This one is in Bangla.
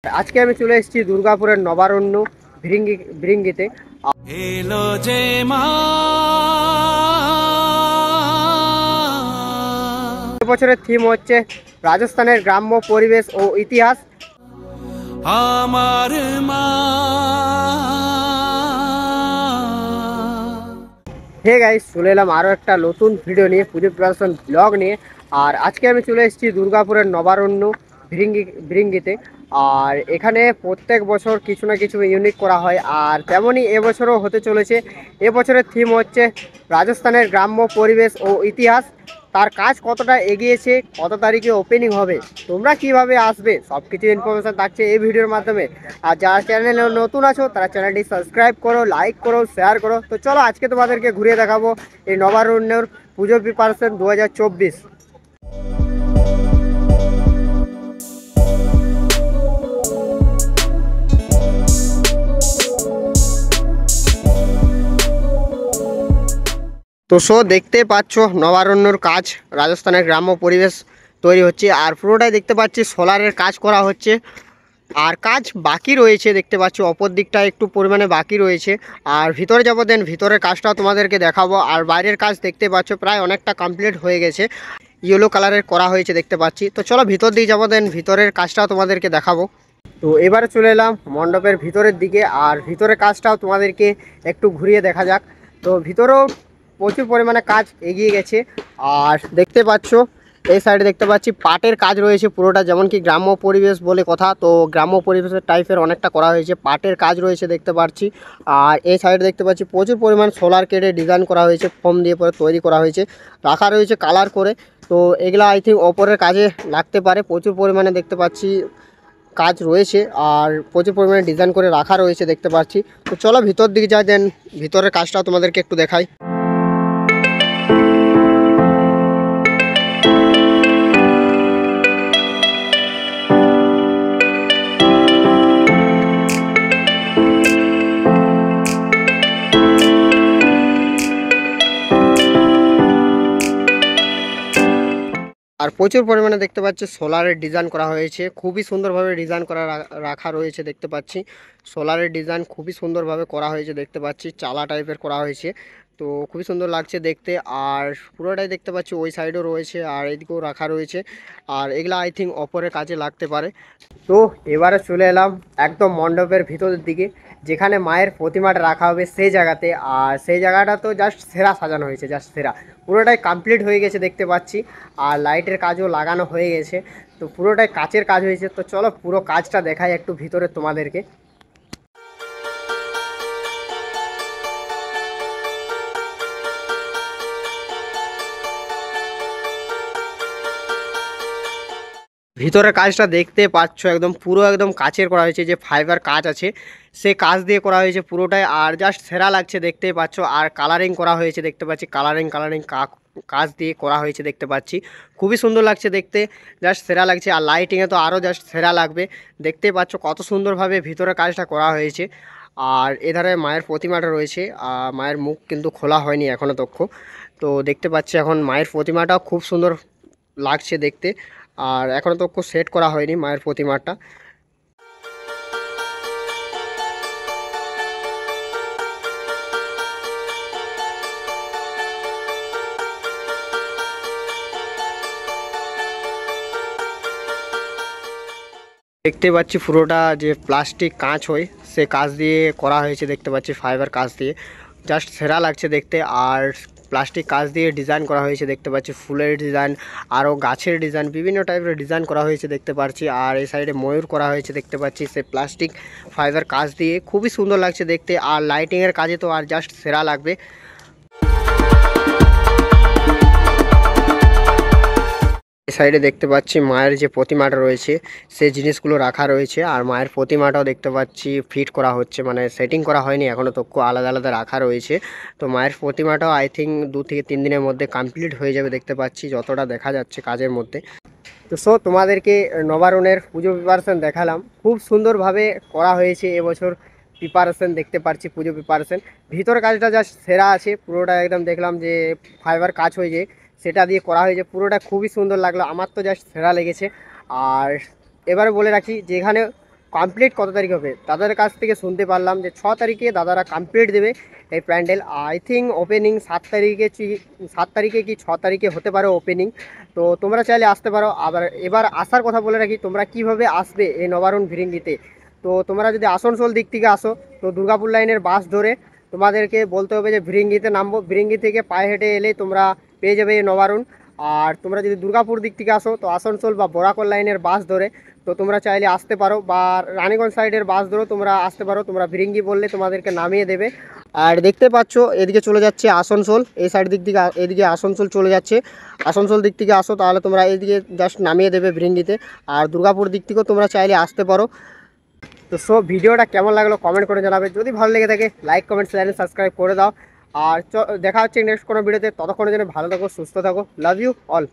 আজকে আমি চলে এসেছি দুর্গাপুরের নবারণ্য ভিরিঙ্গিতে। এলো যে মা এবছরের থিম হচ্ছে রাজস্থানের গ্রাম্য পরিবেশ ও ইতিহাস। আমার মা। হে গাইস, চলে এলাম আরও একটা নতুন ভিডিও নিয়ে, পুজো প্রিপারেশন ব্লগ নিয়ে। আর আজকে আমি চলে এসেছি দুর্গাপুরের নবারণ্য ভিরিঙ্গিতে। আর এখানে প্রত্যেক বছর কিছু না কিছু ইউনিক করা হয়, আর তেমনই এবছরও হতে চলেছে। এবছরের থিম হচ্ছে রাজস্থানের গ্রাম্য পরিবেশ ও ইতিহাস। তার কাজ কতটা এগিয়েছে, কত তারিখে ওপেনিং হবে, তোমরা কিভাবে আসবে, সব কিছু ইনফরমেশান থাকছে এই ভিডিওর মাধ্যমে। আর যারা চ্যানেলে নতুন আছো তারা চ্যানেলটি সাবস্ক্রাইব করো, লাইক করো, শেয়ার করো। তো চলো আজকে তোমাদেরকে ঘুরিয়ে দেখাবো এই নবারণ্যের পুজো প্রিপারেশন 2024। তো দেখতে পাচ্ছ নবারণ্যর কাজ, রাজস্থানের গ্রাম্য পরিবেশ তৈরি হচ্ছে। আর পুরোটাই দেখতে পাচ্ছি সোলারের কাজ করা হচ্ছে, আর কাজ বাকি রয়েছে দেখতে পাচ্ছি, অপর দিকটা একটু পরিমাণে বাকি রয়েছে। আর ভিতরে যাবো, দেন ভিতরের কাজটাও তোমাদেরকে দেখাবো। আর বাইরের কাজ দেখতে পাচ্ছ প্রায় অনেকটা কমপ্লিট হয়ে গেছে, ইয়েলো কালারের করা হয়েছে দেখতে পাচ্ছি। তো চলো ভিতর দিয়ে যাবো, দেন ভিতরের কাজটাও তোমাদেরকে দেখাবো। তো এবারে চলে এলাম মণ্ডপের ভিতরের দিকে, আর ভিতরের কাজটাও তোমাদেরকে একটু ঘুরিয়ে দেখা যাক। তো ভিতরেও প্রচুর পরিমাণে কাজ এগিয়ে গেছে। আর দেখতে পাচ্ছ এই সাইডে দেখতে পাচ্ছি পাটের কাজ রয়েছে পুরোটা, যেমন কি গ্রাম্য পরিবেশ বলে কথা, তো গ্রাম্য পরিবেশের টাইপের অনেকটা করা হয়েছে, পাটের কাজ রয়েছে দেখতে পাচ্ছি। আর এই সাইডে দেখতে পাচ্ছি প্রচুর পরিমাণ সোলার কেটে ডিজাইন করা হয়েছে, ফোম দিয়ে পরে তৈরি করা হয়েছে, রাখা রয়েছে কালার করে। তো এগুলা আই থিঙ্ক ওপরের কাজে লাগতে পারে, প্রচুর পরিমাণে দেখতে পাচ্ছি কাজ রয়েছে, আর প্রচুর পরিমাণে ডিজাইন করে রাখা রয়েছে দেখতে পাচ্ছি। তো চলো ভিতর দিকে যাই, দেন ভিতরের কাজটাও তোমাদেরকে একটু দেখাই। আর প্রচুর পরিমাণে দেখতে পাচ্ছি সোলারের ডিজাইন করা হয়েছে, খুবই সুন্দরভাবে ডিজাইন করা রাখা রয়েছে দেখতে পাচ্ছি। সোলারের ডিজাইন খুবই সুন্দরভাবে করা হয়েছে দেখতে পাচ্ছি, চালা টাইপের করা হয়েছে, তো খুবই সুন্দর লাগছে দেখতে। আর পুরোটাই দেখতে পাচ্ছি ওই সাইডও রয়েছে, আর এইদিকেও রাখা রয়েছে, আর এগুলো আই থিঙ্ক অপরের কাজে লাগতে পারে। তো এবারে চলে এলাম একদম মণ্ডপের ভিতরের দিকে, যেখানে মায়ের প্রতিমাটা রাখা হবে সেই জায়গাতে। আর সেই জায়গাটা তো জাস্ট সেরা সাজানো হয়েছে, জাস্ট সেরা, পুরোটাই কমপ্লিট হয়ে গেছে দেখতে পাচ্ছি। আর লাইটের কাজও লাগানো হয়ে গেছে, তো পুরোটাই কাচের কাজ হয়েছে। তো চলো পুরো কাজটা দেখাই একটু ভিতরে তোমাদেরকে। ভিতরের কাজটা দেখতে পাচ্ছ একদম পুরো একদম কাচের করা হয়েছে, যে ফাইবার কাজ আছে সে কাজ দিয়ে করা হয়েছে পুরোটাই, আর জাস্ট সেরা লাগছে দেখতেই পাচ্ছ। আর কালারিং করা হয়েছে দেখতে পাচ্ছি, কালারিং কাজ দিয়ে করা হয়েছে দেখতে পাচ্ছি, খুবই সুন্দর লাগছে দেখতে, জাস্ট সেরা লাগছে। আর লাইটিংয়ে তো আরও জাস্ট সেরা লাগবে, দেখতেই পাচ্ছ কত সুন্দরভাবে ভিতরের কাজটা করা হয়েছে। আর এধারে মায়ের প্রতিমাটা রয়েছে, মায়ের মুখ কিন্তু খোলা হয়নি এখনও তক্ষ। তো দেখতে পাচ্ছি এখন মায়ের প্রতিমাটাও খুব সুন্দর লাগছে দেখতে, আর এখনও তো সেট করা হয়নি মায়ের প্রতিমাটা। দেখতে পাচ্ছি পুরোটা যে প্লাস্টিক কাঁচ হয় সে কাঁচ দিয়ে করা হয়েছে দেখতে পাচ্ছি, ফাইবার কাঁচ দিয়ে, জাস্ট সেরা লাগছে দেখতে। আর প্লাস্টিক কাঁচ দিয়ে ডিজাইন করা হয়েছে দেখতে পাচ্ছি, ফুলের ডিজাইন, আরও গাছের ডিজাইন, বিভিন্ন টাইপের ডিজাইন করা হয়েছে দেখতে পাচ্ছি। আর এই সাইডে ময়ূর করা হয়েছে দেখতে পাচ্ছি, সে প্লাস্টিক ফাইবার কাঁচ দিয়ে, খুবই সুন্দর লাগছে দেখতে। আর লাইটিংয়ের কাজে তো আর জাস্ট সেরা লাগবে। এই সাইডে দেখতে পাচ্ছি মায়ের যে প্রতিমাটা রয়েছে সেই জিনিসগুলো রাখা রয়েছে, আর মায়ের প্রতিমাটাও দেখতে পাচ্ছি ফিট করা হচ্ছে, মানে সেটিং করা হয়নি এখনও তো, আলাদা আলাদা রাখা রয়েছে। তো মায়ের প্রতিমাটাও আই থিঙ্ক 2 থেকে 3 দিনের মধ্যে কমপ্লিট হয়ে যাবে দেখতে পাচ্ছি, যতটা দেখা যাচ্ছে কাজের মধ্যে। তো তোমাদেরকে নবারণের পুজো প্রিপারেশন দেখালাম, খুব সুন্দরভাবে করা হয়েছে এবছর প্রিপারেশন দেখতে পাচ্ছি, পুজো প্রিপারেশন। ভিতর কাজটা জাস্ট সেরা আছে, পুরোটা একদম দেখলাম যে ফাইবার কাজ হয়েছে সেটা দিয়ে করা হয়েছে, পুরোটা খুবই সুন্দর লাগলো, আমার তো জাস্ট সেরা লেগেছে। আর এবারে বলে রাখি, যেখানে কমপ্লিট কত তারিখ হবে, দাদাদের কাছ থেকে শুনতে পারলাম যে 6 তারিখে দাদারা কমপ্লিট দেবে এই প্যান্ডেল। আই থিঙ্ক ওপেনিং 7 তারিখে কি 6 তারিখে হতে পারে ওপেনিং। তো তোমরা চাইলে আসতে পারো। আবার এবার আসার কথা বলে রাখি, তোমরা কিভাবে আসবে এই নবারুণ ভিরিঙ্গিতে। তো তোমরা যদি আসানসোল দিক থেকে আসো তো দুর্গাপুর লাইনের বাস ধরে তোমাদেরকে বলতে হবে যে ভিরিঙ্গিতে নামবো। ভিরিঙ্গি থেকে পায়ে হেঁটে এলেই তোমরা পেয়ে যাবে এই নবারুণ। আর তোমরা যদি দুর্গাপুর দিক থেকে আসো তো আসানসোল বা বরাকর লাইনের বাস ধরে তো তোমরা চাইলে আসতে পারো, বা রানীগঞ্জ সাইডের বাস ধরেও তোমরা আসতে পারো। তোমরা ভিরিঙ্গি বললে তোমাদেরকে নামিয়ে দেবে। আর দেখতে পাচ্ছ এদিকে চলে যাচ্ছে আসানসোল, এই সাইড দিক থেকে এদিকে আসানসোল চলে যাচ্ছে। আসানসোল দিক থেকে আসো তাহলে তোমরা এইদিকে জাস্ট নামিয়ে দেবে ভিরিঙ্গিতে। আর দুর্গাপুর দিক থেকেও তোমরা চাইলে আসতে পারো। তো সব ভিডিওটা কেমন লাগলো কমেন্ট করে জানাবে। যদি ভালো লেগে থাকে লাইক কমেন্ট চ্যানেল সাবস্ক্রাইব করে দাও। আর দেখা হচ্ছে নেক্সট কোনো ভিডিওতে। ততক্ষণের জন্য ভালো থাকো, সুস্থ থাকো। Love you all.